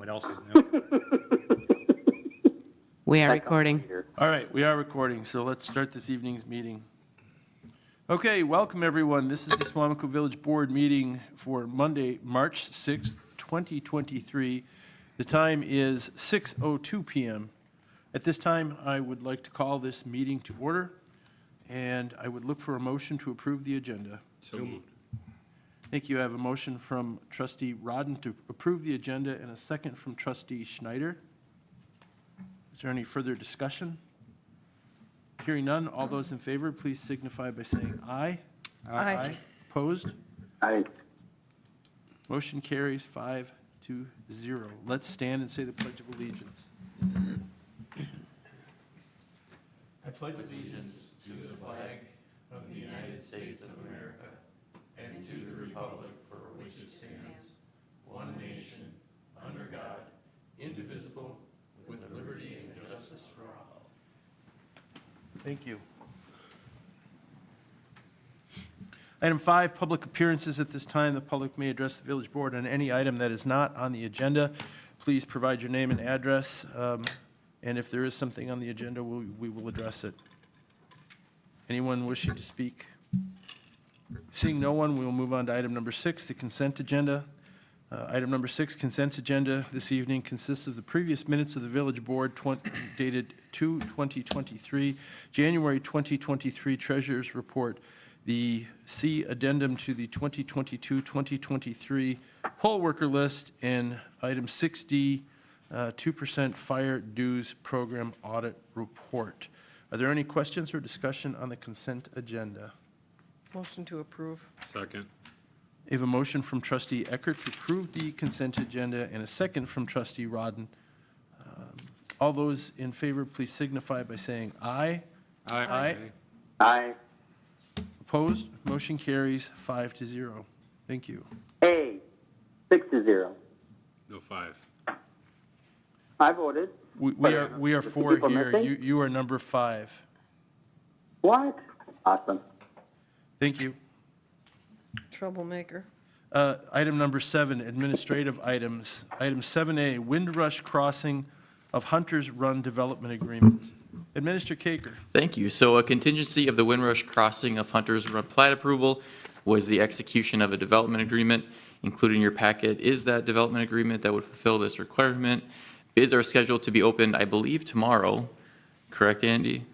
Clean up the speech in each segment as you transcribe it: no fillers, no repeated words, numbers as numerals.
else is new. We are recording. All right, we are recording, so let's start this evening's meeting. Okay, welcome everyone. This is the Suamico Village Board meeting for Monday, March 6th, 2023. The time is 6:02 p.m. At this time, I would like to call this meeting to order, and I would look for a motion to approve the agenda. So moved. Thank you. I have a motion from Trustee Rodden to approve the agenda and a second from Trustee Schneider. Is there any further discussion? Hearing none, all those in favor, please signify by saying aye. Aye. Opposed? Aye. Motion carries 5-0. Let's stand and say the Pledge of Allegiance. I pledge allegiance to the flag of the United States of America and to the republic for which it stands, one nation, under God, indivisible, with liberty and justice for all. Thank you. Item 5, public appearances. At this time, the public may address the village board on any item that is not on the agenda. Please provide your name and address, and if there is something on the agenda, we will address it. Anyone wishing to speak? Seeing no one, we will move on to item number 6, the consent agenda. Item number 6, consent agenda this evening consists of the previous minutes of the village board dated 2/2023, January 2023 treasurer's report, the C addendum to the 2022-2023 poll worker list, and item 6D, 2% fire dues program audit report. Are there any questions or discussion on the consent agenda? Motion to approve. Second. I have a motion from Trustee Eckert to approve the consent agenda and a second from Trustee Rodden. All those in favor, please signify by saying aye. Aye. Aye. Opposed? Motion carries 5-0. Thank you. A, 6-0. No 5. I voted. We are Just 4 people here. missing? You are number 5. What? Awesome. Thank you. Troublemaker. Item number 7, administrative items. Item 7A, Windrush Crossing of Hunters Run Development Agreement. Administrator Kaker. Thank you. So a contingency of the Windrush Crossing of Hunters Run plat approval was the execution of a development agreement. Included in your packet is that development agreement that would fulfill this requirement. Bids are scheduled to be opened, I believe, tomorrow. Correct, Andy?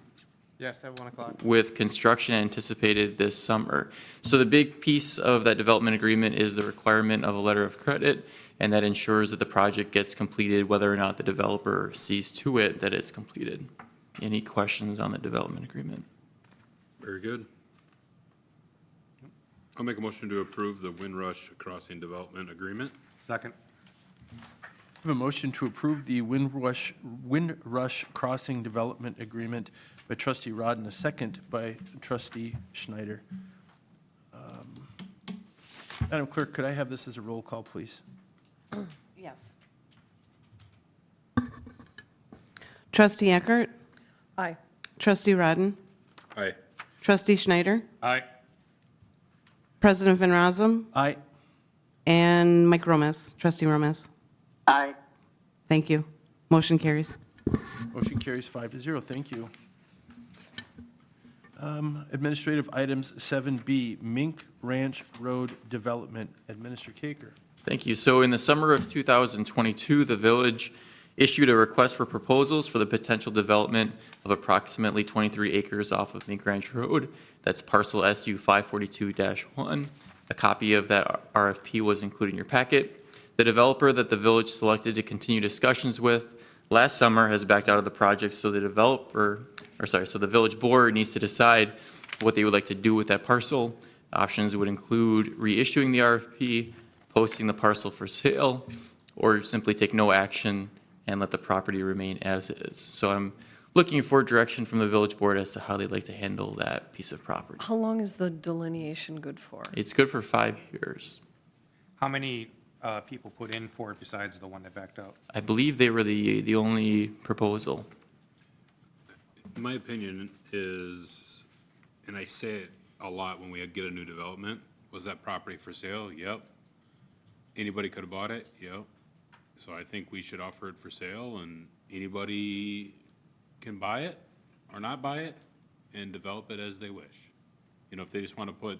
Yes, at 1 o'clock. With construction anticipated this summer. So the big piece of that development agreement is the requirement of a letter of credit, and that ensures that the project gets completed whether or not the developer sees to it that it's completed. Any questions on the development agreement? Very good. I'll make a motion to approve the Windrush Crossing Development Agreement. Second. I have a motion to approve the Windrush Crossing Development Agreement by Trustee Rodden, a second by Trustee Schneider. Madam Clerk, could I have this as a roll call, please? Yes. Trustee Eckert. Aye. Trustee Rodden. Aye. Trustee Schneider. Aye. President Van Rossum. Aye. And Mike Romas. Trustee Romas. Aye. Thank you. Motion carries. Motion carries 5-0. Thank you. Administrative items 7B, Mink Ranch Road Development. Administrator Kaker. Thank you. So in the summer of 2022, the village issued a request for proposals for the potential development of approximately 23 acres off of Mink Ranch Road. That's parcel SU 542-1. A copy of that RFP was included in your packet. The developer that the village selected to continue discussions with last summer has backed out of the project, so the village board needs to decide what they would like to do with that parcel. Options would include reissuing the RFP, posting the parcel for sale, or simply take no action and let the property remain as is. So I'm looking for direction from the village board as to how they'd like to handle that piece of property. How long is the delineation good for? It's good for 5 years. How many people put in for it besides the one that backed out? I believe they were the only proposal. My opinion is, and I say it a lot when we get a new development, was that property for sale? Yep. Anybody could have bought it? Yep. So I think we should offer it for sale, and anybody can buy it or not buy it and develop it as they wish. You know, if they just want to put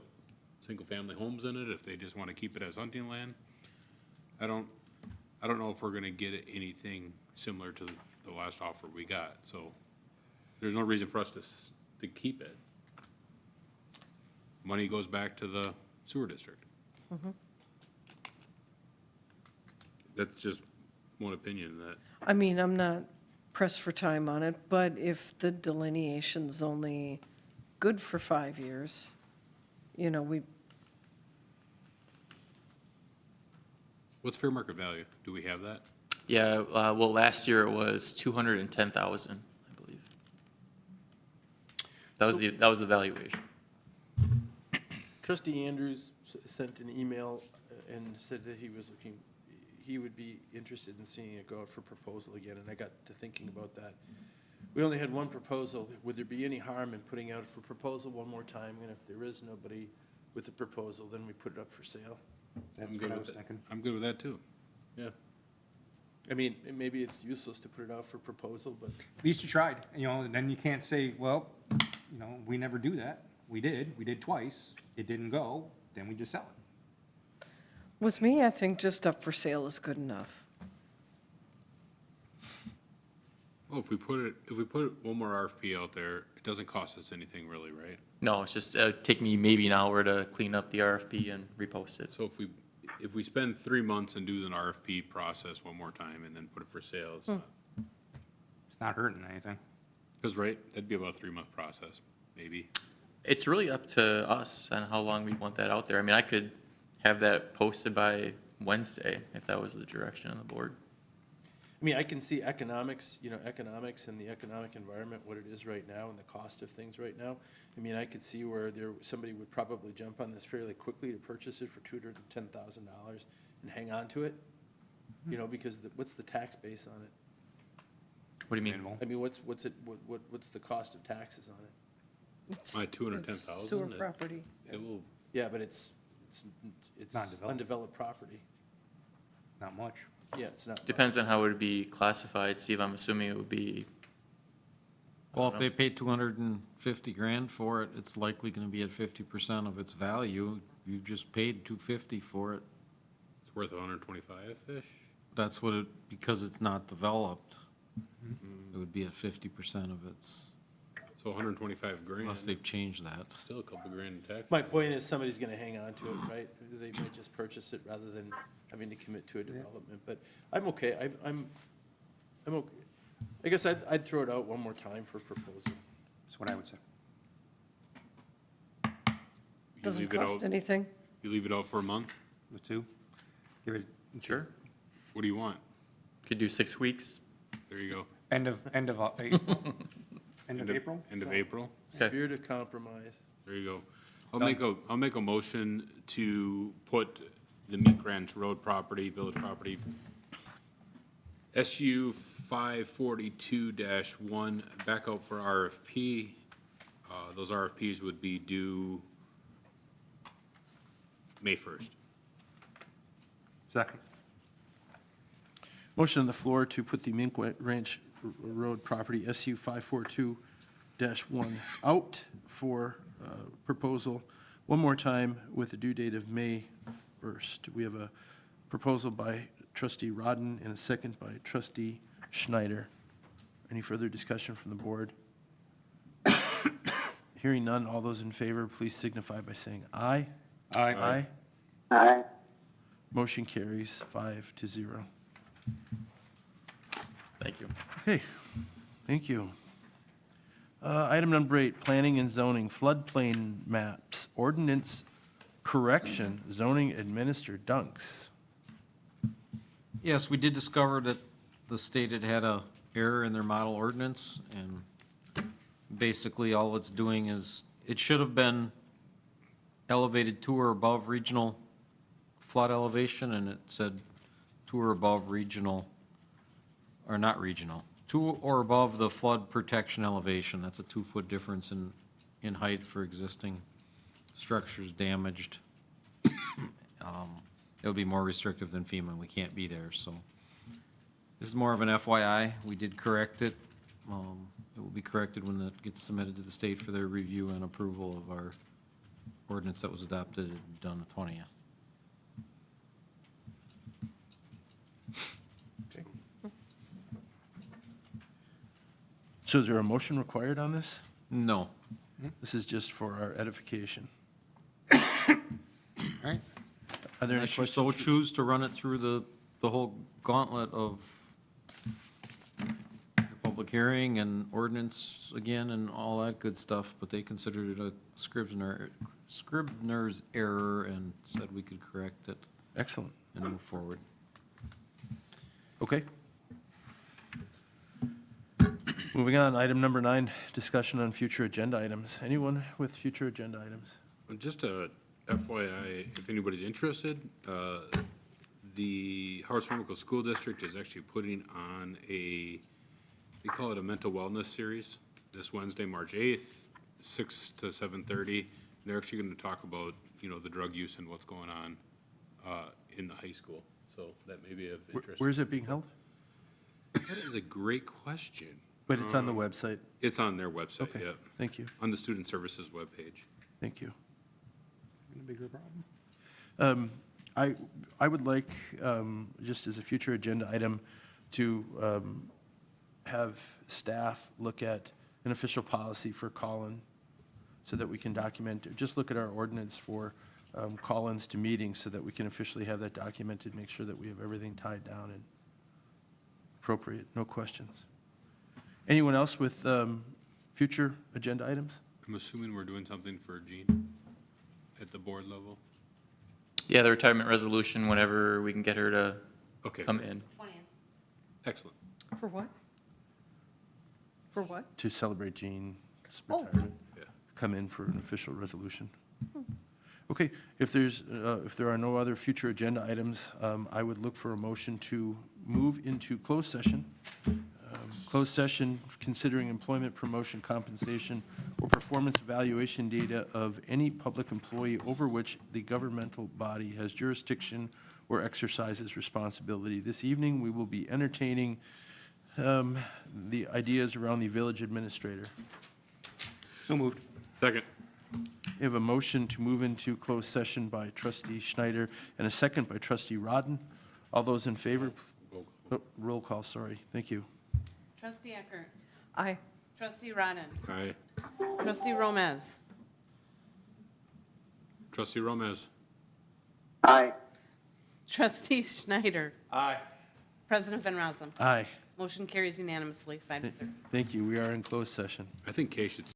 single-family homes in it, if they just want to keep it as hunting land, I don't know if we're gonna get anything similar to the last offer we got, so there's no reason for us to keep it. Money goes back to the sewer district. That's just one opinion that, I mean, I'm not pressed for time on it, but if the delineation's only good for 5 years, you know, what's fair market value? Do we have that? Yeah, well, last year it was 210,000, I believe. That was the valuation. Trustee Andrews sent an email and said that he would be interested in seeing it go out for proposal again, and I got to thinking about that. We only had one proposal. Would there be any harm in putting out for proposal one more time? And if there is nobody with a proposal, then we put it up for sale. That's I'm what good I with was it. thinking. I'm good with that too. Yeah. I mean, maybe it's useless to put it out for proposal, but At least you tried, you know, and then you can't say, well, you know, we never do that. We did twice, it didn't go, then we just sell it. with me, I think just up for sale is good enough. Well, if we put one more RFP out there, it doesn't cost us anything really, right? No, it's just, take me maybe an hour to clean up the RFP and repost it. So if we spend 3 months and do an RFP process one more time and then put it for sale, it's not, It's not hurting anything. because, right, that'd be about a 3-month process, maybe. It's really up to us on how long we want that out there. I mean, I could have that posted by Wednesday if that was the direction of the board. I mean, I can see economics and the economic environment, what it is right now and the cost of things right now. I mean, I could see where somebody would probably jump on this fairly quickly to purchase it for $210,000 and hang on to it, you know, because what's the tax base on it? What do you mean? Minimal. I mean, what's the cost of taxes on it? It's My 210,000, it's sewer it- property. It will, Yeah, but it's Not developed. undeveloped property. Not much. Yeah, it's not. Depends on how it would be classified. Steve, I'm assuming it would be, Well, if they pay 250 grand for it, it's likely gonna be at 50% of its value. You just paid 250 for it. it's worth 125-ish. That's what it, because it's not developed. It would be at 50% of its, So 125 grand, unless they've changed that. still a couple grand in tax. My point is, somebody's gonna hang on to it, right? They might just purchase it rather than having to commit to a development, but I'm okay, I'm okay. I guess I'd throw it out one more time for proposal. That's what I would say. You Doesn't leave it cost out- anything. You leave it out for a month? The two? Give it. sure, What do you want? could do 6 weeks. There you go. End of April? End of April? End of April? Okay. Spirit of compromise. There you go. I'll make a motion to put the Meat Ranch Road property, village property, SU 542-1 back out for RFP. Those RFPs would be due May 1st. Second. Motion on the floor to put the Mink Ranch Road property, SU 542-1, out for proposal one more time with a due date of May 1st. We have a proposal by trustee Rodden and a second by trustee Schneider. Any further discussion from the board? Hearing none, all those in favor, please signify by saying aye. Aye. Aye. Motion carries 5-0. Thank you. Okay, thank you. Item number 8, planning and zoning, floodplain maps, ordinance correction, zoning administered dunks. Yes, we did discover that the state had had a error in their model ordinance, and basically all it's doing is, it should have been elevated to or above regional flood elevation, and it said to or above regional, or not regional, to or above the flood protection elevation. That's a 2-foot difference in height for existing structures damaged. It would be more restrictive than FEMA, we can't be there, so This is more of an FYI. We did correct it. It will be corrected when it gets submitted to the state for their review and approval of our ordinance that was adopted on the 20th. So is there a motion required on this? No. This is just for our edification. All right. Are there any Unless you so questions? choose to run it through the whole gauntlet of the public hearing and ordinance again and all that good stuff, but they considered it a Scribner's error and said we could correct it Excellent. and move forward. Okay. Moving on, item number 9, discussion on future agenda items. Anyone with future agenda items? Just a FYI, if anybody's interested, the Howard Suamico School District is actually putting on they call it a mental wellness series, this Wednesday, March 8th, 6 to 7:30. They're actually going to talk about, the drug use and what's going on in the high school. So that may be of interest. Where is it being held? That is a great question. But it's on the website. It's on their website, Okay, yeah, thank you, on the Student Services webpage. thank you. A bigger problem. I would like, just as a future agenda item, to have staff look at an official policy for call-in so that we can document, just look at our ordinance for call-ins to meetings so that we can officially have that documented, make sure that we have everything tied down and appropriate, no questions. Anyone else with future agenda items? I'm assuming we're doing something for Jean at the board level? Yeah, the retirement resolution, whenever we can get her to Okay, come in. excellent. For what? For what? To celebrate Jean's Oh. retirement, Yeah. come in for an official resolution. Okay, if there are no other future agenda items, I would look for a motion to move into closed session. Closed session, considering employment, promotion, compensation, or performance evaluation data of any public employee over which the governmental body has jurisdiction or exercises responsibility. This evening, we will be entertaining the ideas around the village administrator. So moved. Second. We have a motion to move into closed session by trustee Schneider and a second by trustee Rodden. All those in favor? Roll call, sorry. Thank you. Trustee Eckert. Aye. Trustee Rodden. Aye. Trustee Gomez. Trustee Gomez. Aye. Trustee Schneider. Aye. President Van Rossum. Aye. Motion carries unanimously, 5-0. Thank you. We are in closed session. I think Kay should